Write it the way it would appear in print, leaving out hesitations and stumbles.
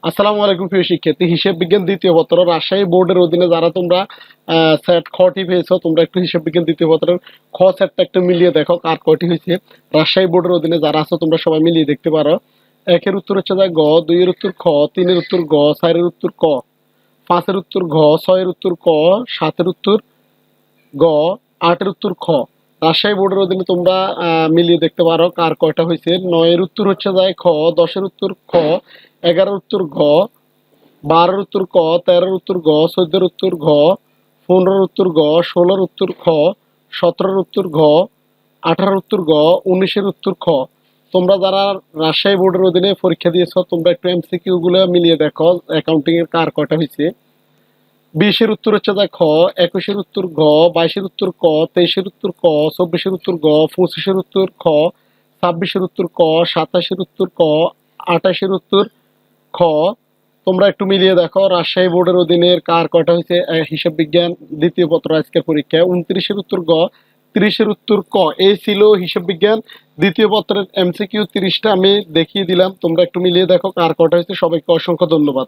আসসালামু আলাইকুম প্রিয় শিক্ষার্থী, হিসাব বিজ্ঞান দ্বিতীয় পত্র রাজশাহী বোর্ডের অধীনে যারা তোমরা সেট খটি পেয়েছো, তোমরা একটু হিসাব বিজ্ঞান দ্বিতীয় পত্রের খ সেটটা একটু মিলিয়ে দেখো কার কয়টি হয়েছে। রাজশাহী বোর্ডের অধীনে যারা আছো তোমরা সবাই মিলিয়ে দেখতে পারো। একের উত্তর হচ্ছে গ, দুইয়ের উত্তর খ, তিনের উত্তর গ, চারের উত্তর ক, পাঁচের উত্তর ঘ, ছয়ের উত্তর ক, সাতের উত্তর গ, আটের উত্তর খ। রাজশাহী বোর্ডের অধীনে তোমরা মিলিয়ে দেখতে পারো কার কয়টা হয়েছে। নয়ের উত্তর হচ্ছে যায় খ, দশের উত্তর খ, এগারোর উত্তর ঘ, 12 উত্তর ক, 13 উত্তর গ, 14 উত্তর ঘ, 15 উত্তর গ, 16 উত্তর খ, 17 উত্তর ঘ, 18 উত্তর গ, 19 উত্তর খ। তোমরা যারা রাজশাহী বোর্ডের অধীনে পরীক্ষা দিয়েছ তোমরা একটু এমসিকিউ গুলো মিলিয়ে দেখো অ্যাকাউন্টিং এর কার কয়টা হয়েছে। 20 উত্তর হচ্ছে যা খ, 21 উত্তর ঘ, 22 উত্তর ক, 23 উত্তর ক, 24 উত্তর গ, 25 উত্তর খ, 26 উত্তর ক, 27 উত্তর ক, 28 উত্তর খ। তোমরা একটু মিলিয়ে দেখো রাজশাহী বোর্ডের অধীনে কার কয়টা হয়েছে হিসাব বিজ্ঞান দ্বিতীয় পত্র আজকের পরীক্ষায়। 29 উত্তর গ, 30 উত্তর ক। এই ছিল হিসাব বিজ্ঞান দ্বিতীয় পত্রের এমসিকিউ 30টা আমি দেখিয়ে দিলাম। তোমরা একটু মিলিয়ে দেখো কার কয়টা হয়েছে। সবাইকে অসংখ্য ধন্যবাদ।